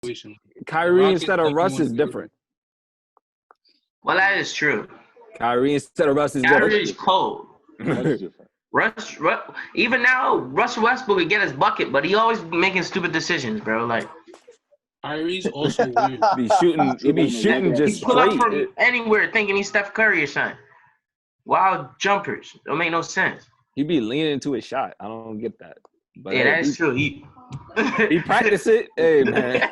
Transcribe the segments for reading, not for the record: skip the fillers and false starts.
situation. Kyrie Rockets instead of definitely Russ wanna is be different. Well, that is true. Kyrie instead of Russ is Kyrie's cold. That's different. Even now, Russell Westbrook would get his bucket, but he always making stupid decisions, bro. Like Kyrie's also weird. He be shooting he just pull up straight. from anywhere thinking he's Steph Curry or something. Wild jumpers don't make no sense. He be leaning into his shot. I don't get that. But Yeah, hey, that's true. He practice it. Hey man,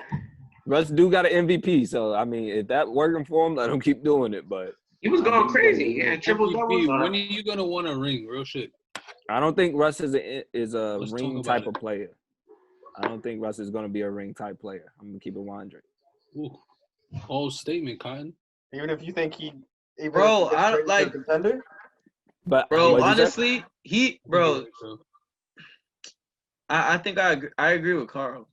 Russ do got an MVP. So I mean, if that working for him, let him keep doing it. But he was going crazy. Yeah, triple doubles. When are you gonna want a ring? Real shit. I don't think Russ is a Let's ring talk type about of player. I don't think Russ is going to be a ring type player. I'm going to keep it 100. Ooh. Whole statement, Cotton. Even if you think he, Bro, I like contender. But bro, honestly, I think I agree with Carl.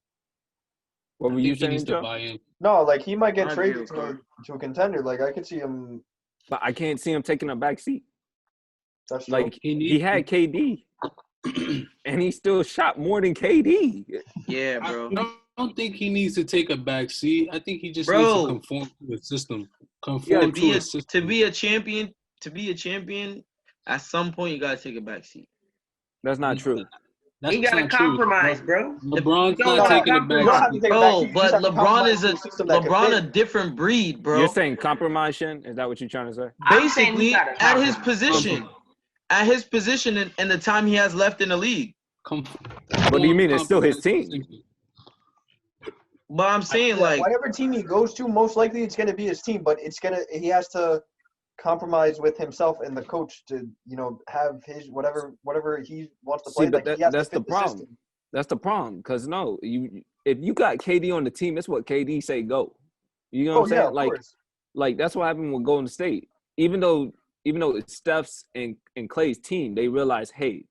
What were you He saying, needs to Joe? buy in. No, like he might get I agree traded with to a contender. Like I could see him. But I can't see him taking a back seat. That's true. Like he had KD, and he still shot more than KD. Yeah, bro. I don't think he needs to take a back seat. I think he just Bro. needs to conform to the system. To be a champion, at some point you gotta take a back seat. That's not true. That's he got to not true. compromise, bro. LeBron's No, not taking a You don't have back to seat. take a back Bro, seat. You but just have to LeBron compromise is to a system that can fit. a different breed, bro. You're saying compromise, Shin? Is that what you're trying to say? I'm saying he Basically, gotta at his compromise. position, and the time he has left in the league. What do you mean? It's still his team. But I'm saying, like, whatever team he goes to, most likely it's going to be his team. But he has to compromise with himself and the coach to have his whatever he wants to play. See, but like, he has that's to fit the problem. system. That's the problem. Because no, if you got KD on the team, that's what KD say go. You know what I'm saying? Yeah, of course. Like that's what happened with Golden State. Even though it's Steph's and Klay's team, they realize, hey,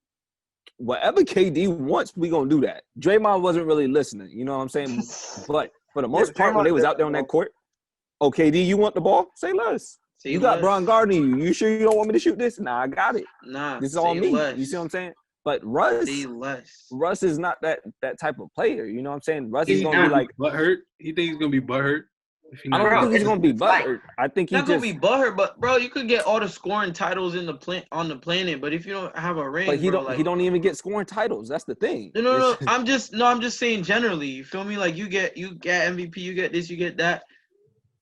whatever KD wants, we gonna do that. Draymond wasn't really listening. You know what I'm saying? But for the most part, when they was out there on that court, oh, KD, you want the ball? Say less. You got Bron guarding you. You sure you don't want me to shoot this? Nah, I got it. Nah, this is all me. Less. You see what I'm saying? But Russ is not that type of player. You know what I'm saying? Russ is gonna be like butthurt. You think he's gonna be butthurt? I don't think he's gonna be butthurt. I think he's gonna be butthurt. But bro, you could get all the scoring titles on the planet, but if you don't have a ring, but he don't even get scoring titles. That's the thing. No. I'm just saying generally. You feel me? Like you get MVP, you get this, you get that,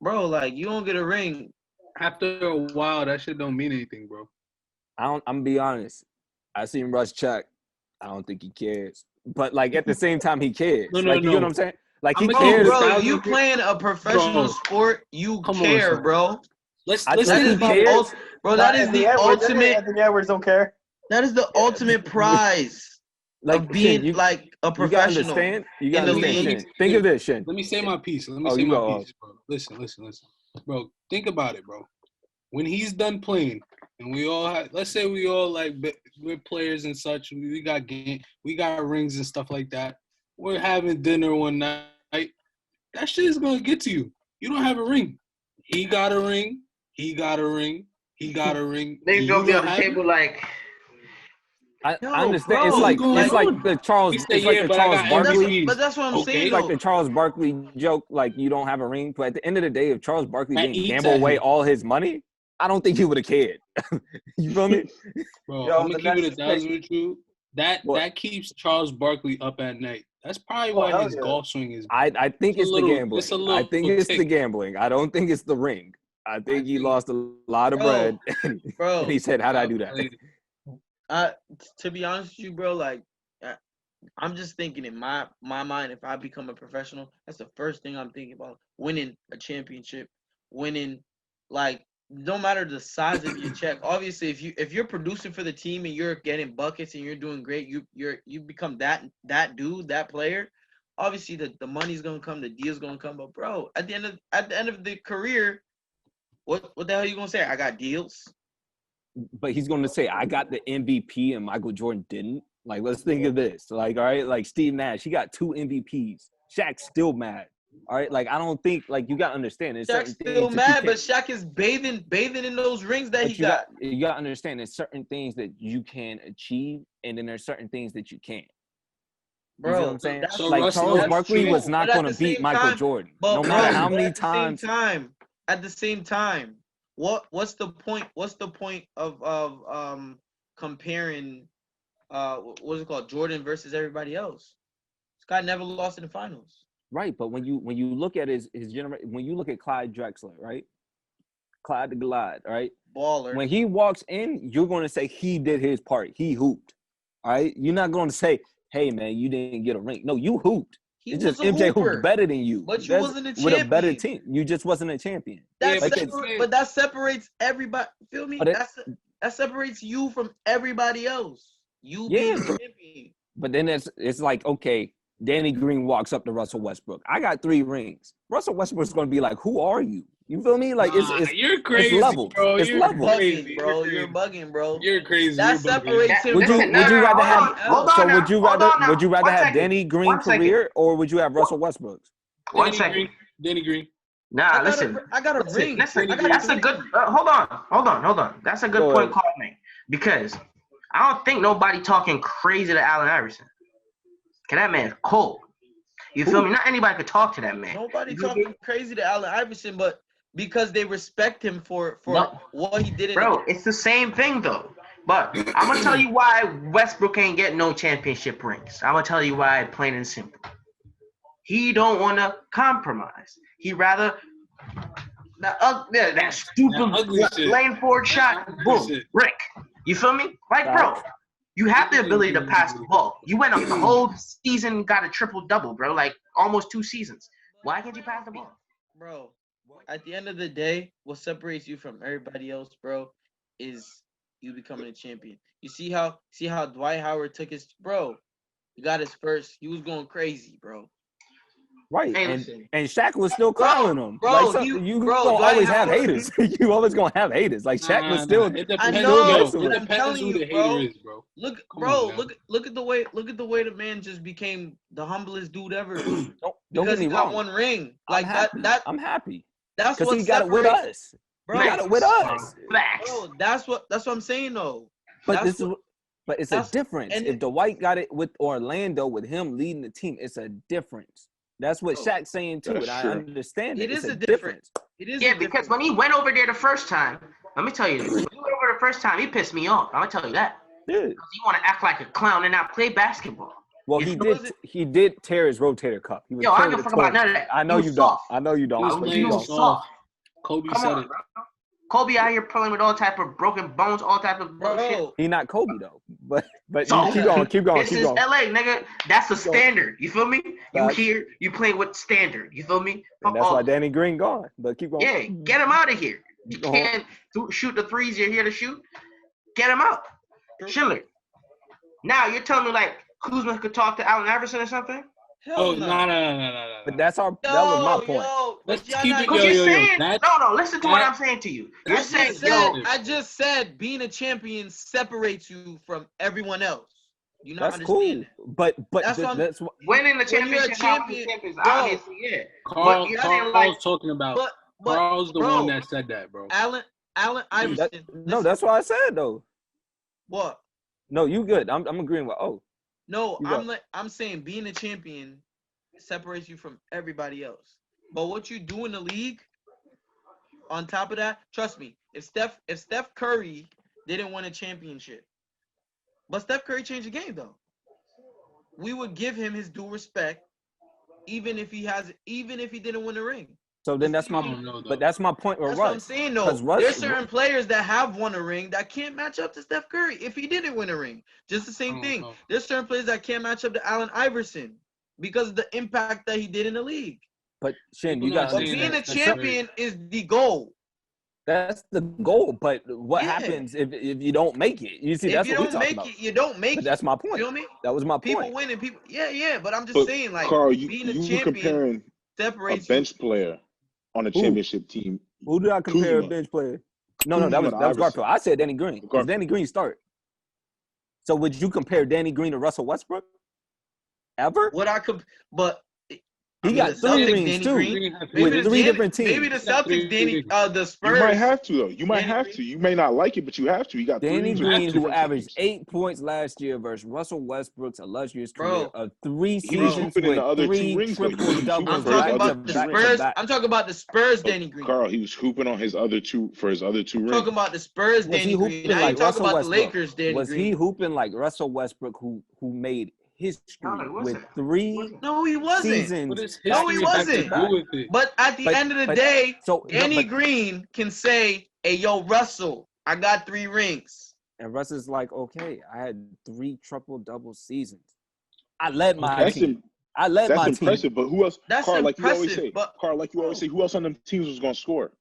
bro. Like you don't get a ring. After a while, that shit don't mean anything, bro. I'm gonna be honest. I seen Russ check. I don't think he cares. But like at the same time, he cares. You know what I'm saying? Like he cares. Bro, if you playing a professional sport, you care, bro. That is the ultimate. Anthony Edwards don't care. That is the ultimate prize. Like being like a professional. You gotta understand. Think of this, Shin. Let me say my piece. Bro. Listen. Bro, think about it, bro. When he's done playing, and we all have, let's say we all like we're players and such. We got rings and stuff like that. We're having dinner one night. That shit is gonna get to you. You don't have a ring. He got a ring. He got a ring. He got a ring. They gonna be on the table like. I understand. Bro, it's like the Charles Barkley. But that's what I'm saying. It's like the Charles Barkley joke. Like you don't have a ring, but at the end of the day, if Charles Barkley didn't gamble away all his money, I don't think he would have cared. You feel me? Bro, I'm gonna keep it 1,000 with you. That keeps Charles Barkley up at night. That's probably why his golf swing is. I think it's the gambling. I think it's the gambling. I don't think it's the ring. I think he lost a lot of bread, and he said, "How'd I do that?" To be honest with you, bro, like I'm just thinking in my mind, if I become a professional, that's the first thing I'm thinking about: winning a championship, winning. Like, no matter the size of your check. Obviously, if you're producing for the team and you're getting buckets and you're doing great, you become that dude, that player. Obviously, the money's gonna come, the deal's gonna come. But bro, at the end of the career, what the hell are you gonna say? I got deals. But he's going to say, I got the MVP and Michael Jordan didn't. Like, let's think of this. Like, all right, like Steve Nash, he got 2 MVPs. Shaq's still mad. All right, like I don't think like you got to understand. Shaq's still mad, but Shaq is bathing in those rings that he got. You got to understand there's certain things that you can achieve, and then there's certain things that you can't. You see what I'm Bro, saying? that's So Like Russ Charles knows Barkley true. was not But at going to the beat same Michael time- Jordan, But no bro, matter how but many at the times. same time, at the same time, what's the point? What's the point of comparing what's it called, Jordan versus everybody else? This guy never lost in the finals. Right, but when you look at his generation, when you look at Clyde Drexler, right? Clyde the Glide, right? Baller. When he walks in, you're going to say he did his part. He hooped. All right? You're not going to say, hey, man, you didn't get a ring. No, you hooped. He It's was just a MJ hooper, hooped better than you. but you That's wasn't a with a better champion. team. You just wasn't a champion. Yeah, But that separates everybody. Feel me? But That separates you from everybody else. You being Yeah. a champion. But then it's like, okay, Danny Green walks up to Russell Westbrook. I got 3 rings. Russell Westbrook's going to be like, who are you? You feel me? Like, it's you're crazy, it's level. bro. It's You're level. crazy. Bugging, bro. You're bugging, bro. You're crazy. That You're bugging. separates him Would from you rather have hold on so now, would you hold rather on now. would you rather 1 have second. Danny Green 1 second. career or would you have Russell Westbrook's? One Danny second. Green. Danny Green. Nah, listen. I got a ring. Listen, I got that's a good. Hold on. That's a good Go point, ahead. Carl, because I don't think nobody talking crazy to Allen Iverson. Cause that man's cold. You feel me? Not anybody could talk to that man. Nobody talking crazy to Allen Iverson, but because they respect him for No. what he did in Bro, the game. it's the same thing though. But I'm gonna tell you why Westbrook ain't get no championship rings. I'm gonna tell you why, plain and simple. He don't want to compromise. He rather that stupid ugly shit. lane forward shot, Ugly boom, shit. brick. You feel me? Like, bro, you have the ability to pass the ball. You went up the whole season, got a triple-double, bro, like almost 2 seasons. Why can't you pass the ball? Bro, at the end of the day, what separates you from everybody else, bro, is you becoming a champion. You see how Dwight Howard took his he got his first. He was going crazy, bro. Right. Hey, and listen. Shaq was still clowning him. bro, Like, you gonna Dwight always have Howard- haters. You always gonna have haters. Like Shaq was still It depends. I know, still but It I'm depends telling who you, the bro. hater is, bro. Look at the way the man just became the humblest dude ever. don't Because get me he got wrong. 1 ring. I'm Like happy. that I'm happy. that's Because what he got it with separates, us. bro. He got it with us. Facts. Bro, that's what I'm saying though. But That's what- but it's a that's- difference. and If Dwight got it with Orlando with him leading the team, it's a difference. That's what Shaq's saying too, That's and I true. understand it. It It's is a a difference. It is Yeah, a because difference. when he went over there the first time, let me tell you this. When he went over the first time, he pissed me off. I'm going to tell you that. Yeah. Because you want to act like a clown and not play basketball. Well, You he did tear his rotator cuff. He was Yo, I playing don't with give a a fuck about torch. none of that. I know He was you don't. soft. I know you don't. He was but playing you don't. soft. Kobe Come said on, it. bro. Kobe out here playing with all type of broken bones, all type of bullshit. Bro, He not Kobe though. But So, you keep going. This is LA, nigga. That's the Keep going. standard. You feel me? You Facts. here, you playing with standard. You feel me? And that's why Danny Green gone. But keep going. Yeah, get him out of here. You Go can't shoot the threes you're here to shoot. Get him out. Schiller. Now you're telling me like Kuzma could talk to Allen Iverson or something? hell Oh, no. no. But that was my point. Let's but y'all keep not- it- Because Yo, you're yo, saying that's- no. Listen to what that- I'm saying to you. You're I saying just said being a champion separates you from everyone else. You not That's cool. understand that. But That's what I'm- that's what winning the When you're a championship, not winning the champion, champions, bro. obviously, yeah. Carl, you're saying, Carl's like- talking about. But Carl's the bro, one that said that, bro. Allen Iverson. no, that's what I said though. What? No, you good. I'm agreeing with No, You go. I'm saying being a champion separates you from everybody else. But what you do in the league, on top of that, trust me, if Steph Curry didn't win a championship, but Steph Curry changed the game though, we would give him his due respect, even if he didn't win a ring. So then that's my I don't know, though. but that's my point with That's what I'm Russ. saying though. 'Cause Russ- There's certain players that have won a ring that can't match up to Steph Curry if he didn't win a ring. Just the same thing. know. There's certain players that can't match up to Allen Iverson because of the impact that he did in the league. But Shin, People you got not But saying being a that's champion is the goal. that's the goal. But what Yeah. happens if you don't make it? You see, If that's you what we don't talking make about. it, you don't make But it. that's my You point. feel me? That was my People point. win and people, yeah. But I'm just But saying, like, Carl, being a you were champion comparing a separates you. bench player on a Who? championship team. Who did I compare a Kuzma. bench player? No, that Kuzma was and Garfield. Iverson. I said Danny Green. Because Garfield. Danny Green start. So would you compare Danny Green to Russell Westbrook? Ever? What I could, but He got 3 rings too with 3 different teams. Maybe the Celtics, the Spurs. You might have to though. You might Danny have Green. to. You may not like it, but you have to. He got 3 Danny rings. Green, with who different averaged teams. 8 points last year versus Russell Westbrook's illustrious career Bro. of 3 He was seasons hooping in the with other 2 3 rings. Though. triple doubles. I'm talking about the Spurs. I'm talking about the Spurs, Danny Green. Carl, he was hooping on his other 2 for his other 2 rings. Talking about the Spurs, Was he Danny Green. hooping I like ain't talking Russell about Westbrook? the Lakers, Danny Was Green. he hooping like Russell Westbrook, who made history No, he with wasn't. 3 No, he wasn't. seasons? What does No, he history have to wasn't. do with it? But at the end of the But- day, so Danny Green can say, "Hey, yo, Russell, I got 3 rings." And Russ is like, okay, I had 3 triple double seasons. I led my team. I led That's my impressive. team. But who else? That's Carl, like you always impressive, say. but- Carl, like you always say, who else on them teams was gonna score?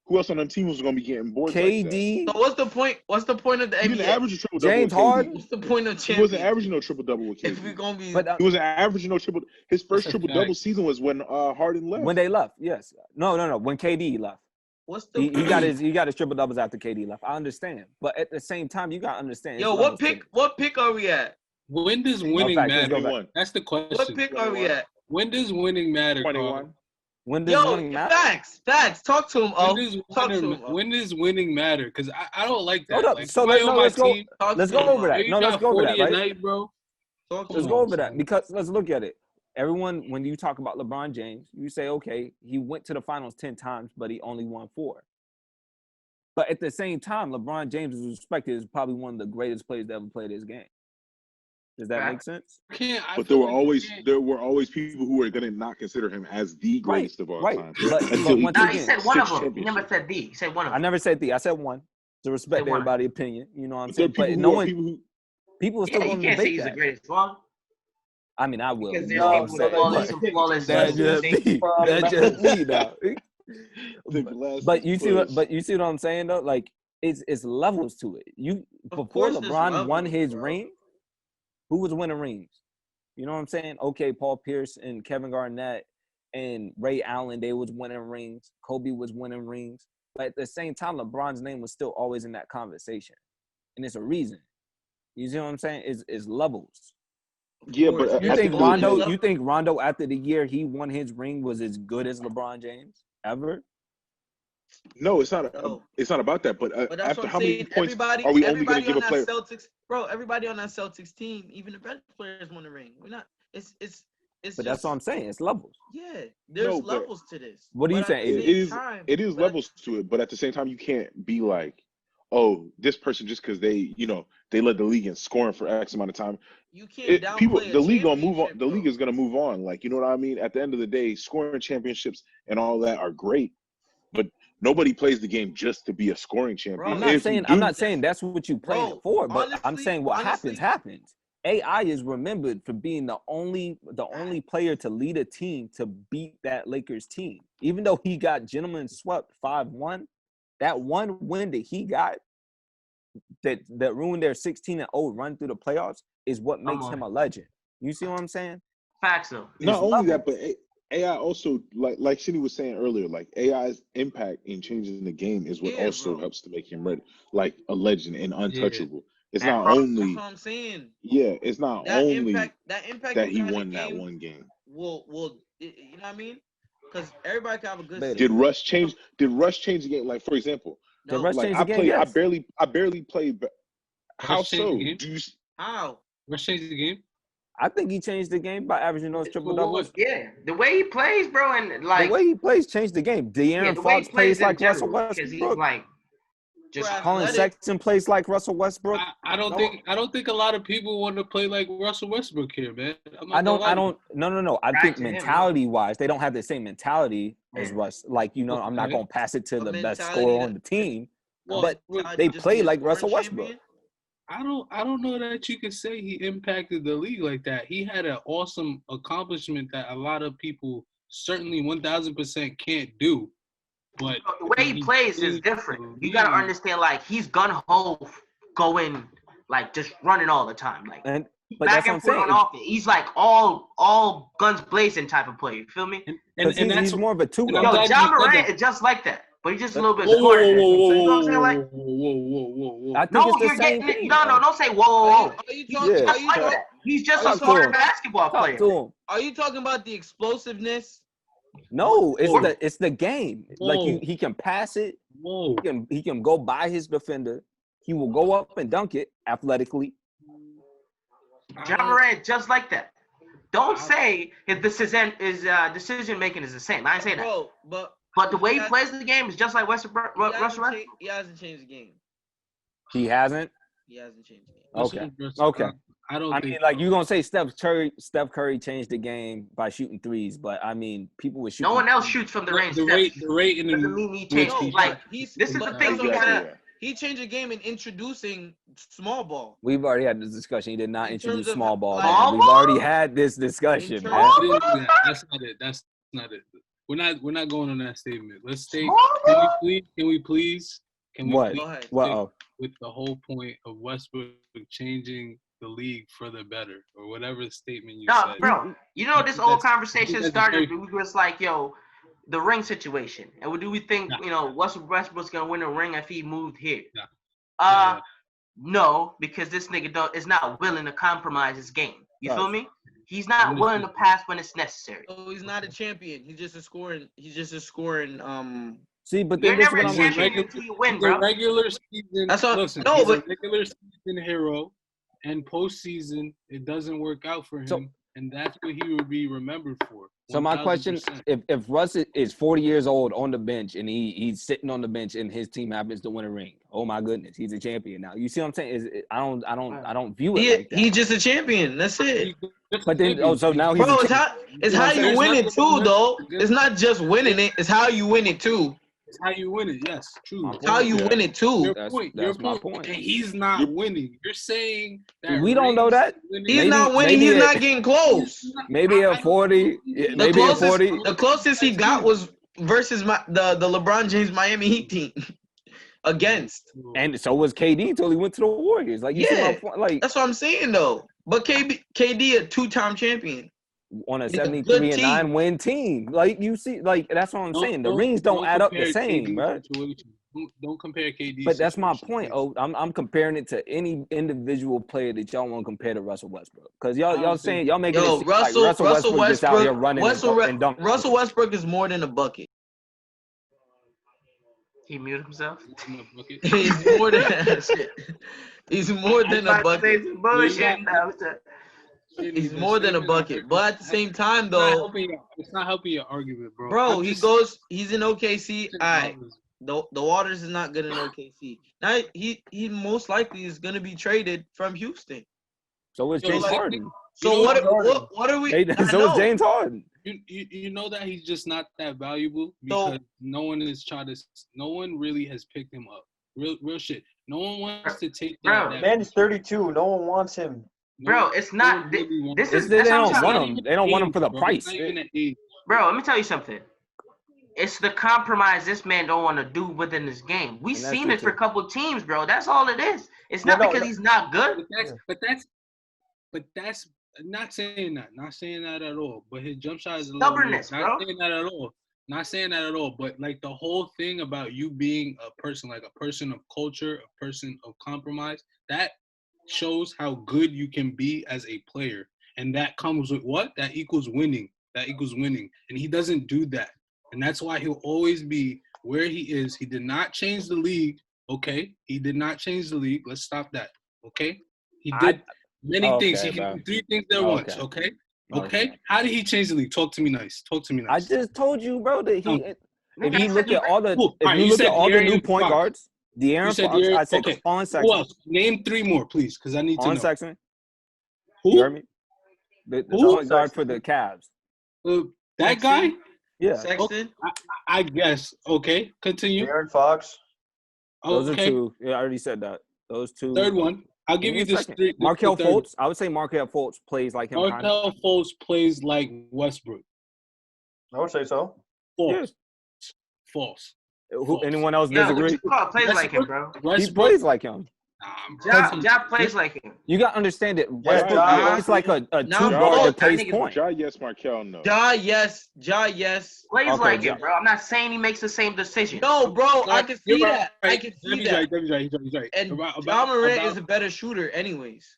Who else on them teams was gonna be getting boards like that? KD, So what's the point? What's the point of the He didn't NBA? average a triple double James with KD. Harden. What's the point of He wasn't champions? averaging no triple double with If we KD. gonna be, But He wasn't averaging no triple. His first That's a triple double fact. season was when Harden left. when they left, yes. No. When KD left, what's the? he got his triple doubles after KD left. I understand, but at the same time, you got to understand. Yo, it's what levels to pick? it. What pick are we at? When does winning facts, let's go matter? back. 21. That's the What question. pick are we at? When does winning matter, Carl? 21. When does Yo, winning matter? facts. Talk to him, When does Talk to him, when does winning matter? Because I don't like that. Hold up. Like, So somebody on my let's go. team, Let's go over that. you No, let's got go over 40 that. a Right? night, bro. Talk to Let's him. go over that because let's look at it. Everyone, when you talk about LeBron James, you say, okay, he went to the finals 10 times, but he only won 4. But at the same time, LeBron James is respected as probably one of the greatest players to ever play this game. Does that make sense? But there were always people who were gonna not consider him as the greatest of all time. But once No, again, he said one of 6 them. He never championships. said the. He said one of I them. never said the. I said one to respect Said one. everybody's opinion. You know what I'm But there are saying? people But who people are still Yeah, you going to can't say debate he's the that. greatest one. I mean, I will. Because You there's know what I'm people saying? with flawless and flawless. That's just me. That's just me, though. But you see what I'm saying though? Like it's levels to it. Before course there's LeBron won levels, his bro. ring, who was winning rings? You know what I'm saying? Okay, Paul Pierce and Kevin Garnett and Ray Allen, they was winning rings. Kobe was winning rings. But at the same time, LeBron's name was still always in that conversation. And it's a reason. You see what I'm saying? It's levels. Yeah, but You I think think Rondo after the year he won his ring was as good as LeBron James ever? no, it's not. No. It's not about that. But But that's after what I'm how many saying. points Everybody are we only going to give on a player? that Celtics, bro. Everybody on that Celtics team, even the best players, won the ring. We're not. It's. But that's what I'm saying. It's levels. Yeah, there's No, but levels to this. What do you But at think? the It same time- is but- levels to it, but at the same time, you can't be like, oh, this person just because they led the league in scoring for X amount of time. You can't downplay The league gonna move on. championship, The league bro. is gonna move on. Like, you know what I mean? At the end of the day, scoring championships and all that are great, but nobody plays the game just to be a scoring champion. Bro, I'm not saying that's what you playing Bro, it for, but I'm honestly- saying what honestly- happens. AI is remembered for being the only player to lead a team to beat that Lakers team. Even though he got gentlemen swept 5-1, that one win that he got that ruined their 16-0 run through the playoffs is what makes him a legend. You see what I'm saying? Facts though. Not only that, but AI also, like Cindy was saying earlier, like AI's impact in changing the game is what also helps to make him like a legend and untouchable. It's not only That's what I'm saying. Yeah, it's not That only impact that he kind of won that game one game. Will you know what I mean? Because everybody can have a good Did Did season. Russ change the game? Like, for example, No. Russ like change the game? Yes. I barely played. How Russ changed so? the game? Do you, How? Russ changed the game. I think he changed the game by averaging those triple doubles. Yeah, the way he plays, bro, and like The way he plays changed the game. De'Aaron the way he Fox plays in like Russell general, because he's Westbrook. like just Colin athletic. Sexton plays like Russell Westbrook. I don't think a lot of people want to play like Russell Westbrook here, man. No. I Right think to him, mentality wise, they don't have the same mentality as Russ. Like, I'm not gonna pass it to A the best mentality scorer that- on the team. Well, But mentality they just play be a like scoring Russell Westbrook. champion? I don't know that you could say he impacted the league like that. He had an awesome accomplishment that a lot of people certainly 1000% can't do. But the way he plays is different. You gotta understand, like he's gun ho going, like just running all the time, like But back that's what I'm and forth saying. on offense. He's like all guns blazing type of player. You feel me? And He's more of a two-guy. Yo, John Morant is just like that. but he's just a little bit Whoa, smarter than him. whoa, You know what I'm saying? Like, whoa. I think no, it's the you're same getting it. thing. No, don't say whoa. Are you He's talking? Yeah. just like that. He's just a Talk to smarter him. basketball Talk player. to him. Are you talking about the explosiveness? No, Whoa. it's the game. Like Whoa. he can pass it. Whoa. He can go by his defender. He will go up and dunk it athletically. Ja Morant just like that. Don't say his decision making is the same. I ain't say that. Bro, but the way he plays the game is just like Russell Westbrook. He hasn't changed the game. He hasn't. He hasn't changed the game. Okay. I don't. I mean, like you gonna say Steph Curry changed the game by shooting threes, but I mean, people were shooting. No one else shoots from the range. The rate and doesn't mean he changed. No, Like this is the thing you gotta. He changed the game in introducing small ball. We've already had this discussion. He did not introduce small ball. like, We've already had this discussion, man. That's not it. That's not it. We're not going on that statement. Let's stay. Can we please? What? What? With the whole point of Westbrook changing the league for the better, or whatever statement you said. Bro, you know this whole conversation started. We was like, yo, the ring situation, and do we think Russell Westbrook's gonna win a ring if he moved here? No, because this nigga is not willing to compromise his game. You feel me? He's not willing to pass when it's necessary. So he's not a champion. He's just a scoring. See, but you're then never a champion until you win, bro. Regular season. That's all. Listen, no, he's but a regular season hero, and postseason it doesn't work out for him, and that's what he would be remembered for. 1000%. So my question: If Russ is 40 years old on the bench and he's sitting on the bench and his team happens to win a ring, oh my goodness, he's a champion now. You see what I'm saying? I don't view it like that. He's just a champion. That's it. But then, so now he's it's how you win it too, though. It's not just winning it. It's how you win it too. It's how you win it. Yes, true. It's how you win it too. That's my point. And he's not winning. You're saying that we don't know that. He's not winning. He's not getting close. Maybe at 40. Maybe at 40. The closest he got was versus the LeBron James Miami Heat team. Against. And so was KD until he went to the Warriors. Like, you see my point? Like, that's what I'm saying though. But KD a two-time champion. On a 73-9 win team. Like, you see, like, that's what I'm saying. The rings don't add up the same, right? Don't compare KD. But that's my point. I'm comparing it to any individual player that y'all want to compare to Russell Westbrook. Because y'all saying y'all making it seem like Russell Westbrook just out here running and dunking. Russell Westbrook is more than a bucket. He muted himself. He's more than that shit. He's more than a bucket. He's more than a bucket. But at the same time, though, it's not helping your argument, bro. Bro, he's in OKC. All right. The Waters is not good in OKC. Now he most likely is gonna be traded from Houston. So is James Harden. So what are we? So is James Harden. You know that he's just not that valuable because no one really has picked him up. Real shit. No one wants to take that. Man is 32. No one wants him. Bro, it's not. They don't want him. They don't want him for the price. Bro, let me tell you something. It's the compromise this man don't want to do within his game. We've seen it for a couple of teams, bro. That's all it is. It's not because he's not good. But that's not saying that. Not saying that at all. But his jump shot is a stubbornness, bro. Not saying that at all. Not saying that at all. But like the whole thing about you being a person of culture, a person of compromise, that shows how good you can be as a player. And that comes with what? That equals winning. And he doesn't do that. And that's why he'll always be where he is. He did not change the league, okay? He did not change the league. Let's stop that, okay? He did many things. He can do 3 things at once, okay? Okay? How did he change the league? Talk to me nice. I just told you, bro, that if you look at all the new point guards, De'Aaron Fox, I said Colin Sexton. Who else? Name 3 more, please, because I need to know. Colin Sexton. Who? You heard me? The point guard for the Cavs. That guy? Yeah. Sexton? I guess. Okay. Continue. De'Aaron Fox. Those are 2. Yeah, I already said that. Those 2. Third one. I'll give you this. Markelle Fultz. I would say Markelle Fultz plays like him. Markelle Fultz plays like Westbrook. I would say so. False. Anyone else disagree? Plays like him, bro. He plays like him. Ja plays like him. You got to understand it. Yeah, Ja. It's like a two No, guard that that plays nigga's- point. Yes, Markel, no. Ja, yes. Plays Okay, like Ja. it, bro. I'm not saying he makes the same decision. No, bro, I can see You're that. I right. can see Debbie's that. right. Debbie's right. He's right. And About- Ja Morant about- is a better shooter, anyways.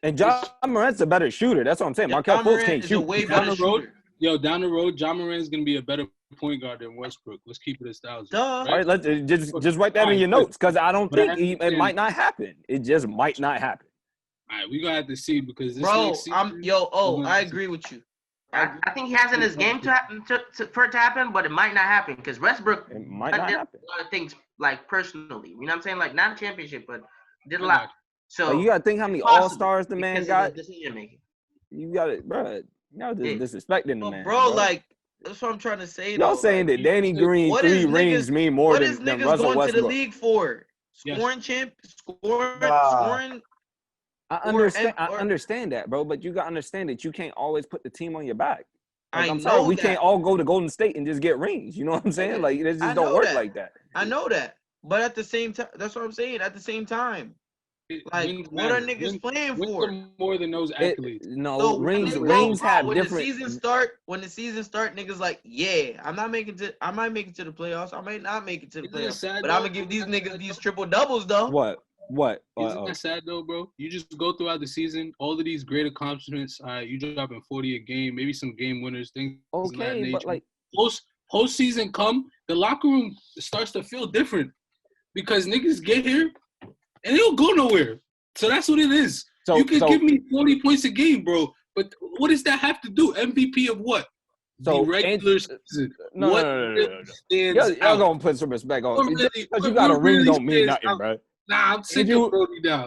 And Ja Morant's a better shooter. That's what I'm saying. Markel Ja Fultz Morant can't is a shoot. way Down better the road, shooter. down the road, John Moran's gonna be a better point guard than Westbrook. Let's keep it 1,000. Duh. All right, let's just write that in your notes because I don't think it might not happen. It just might not happen. All right, we gonna have to see because this Bro, next season, I agree with you. I think he has in his game to happen for it to happen, but it might not happen because Westbrook It might not did happen. a lot of things like personally. You know what I'm saying? Like not a championship, but did a lot. So Like, you got to think how many possible All-Stars the man because of got. the decision making. You got it, bro. Y'all just disrespecting the man. Bro, like, that's what I'm trying to say. Y'all though. saying Like, that Danny Green what 3 is rings niggas- mean more what is than niggas Russell going Westbrook. to the league for? Yes. Scoring. I understand that, bro, but you got to understand that you can't always put the team on your back. Like, I'm sorry, we can't all go to Golden State and just get rings. You know what I'm saying? Like, it just don't work like that. I know that. But at the same time, that's what I'm saying. At the same time, like, what are niggas playing for? More than those accolades. No, rings have when different. When the season start, niggas like, yeah, I might make it to the playoffs. I might not make it to the playoffs. But I'm gonna give these niggas these triple doubles though. What? Isn't that sad though, bro? You just go throughout the season, all of these great accomplishments. You dropping 40 a game, maybe some game winners, things of that nature. But like postseason come, the locker room starts to feel different because niggas get here and they don't go nowhere. So that's what it is. So you can give me 40 points a game, bro. But what does that have to do? MVP of what? So the regular season. No. Y'all gonna put some respect on it. Because you got a ring don't mean nothing, bro. Nah, I'm sick of Brody now.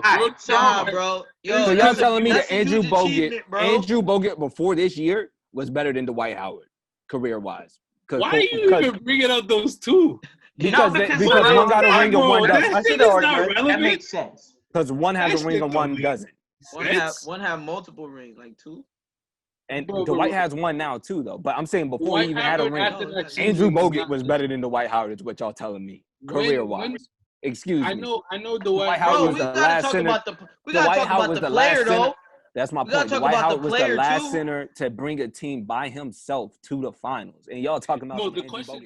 Bro. So y'all telling me that Andrew Bogut before this year was better than Dwight Howard, career-wise? Why are you even bringing up those two? Because one got a ring and one doesn't. I see the argument. That makes sense. Because one has a ring and one doesn't. One have multiple rings, like two. And Dwight has one now too, though. But I'm saying before he even had a ring, Andrew Bogut was better than Dwight Howard. Is what y'all telling me, career-wise. Excuse me. I know Dwight Howard was we the gotta last talk center. about the. We gotta talk about the player though. That's my point. Dwight Howard was the last center to bring a team by himself to the finals, and y'all talking about the question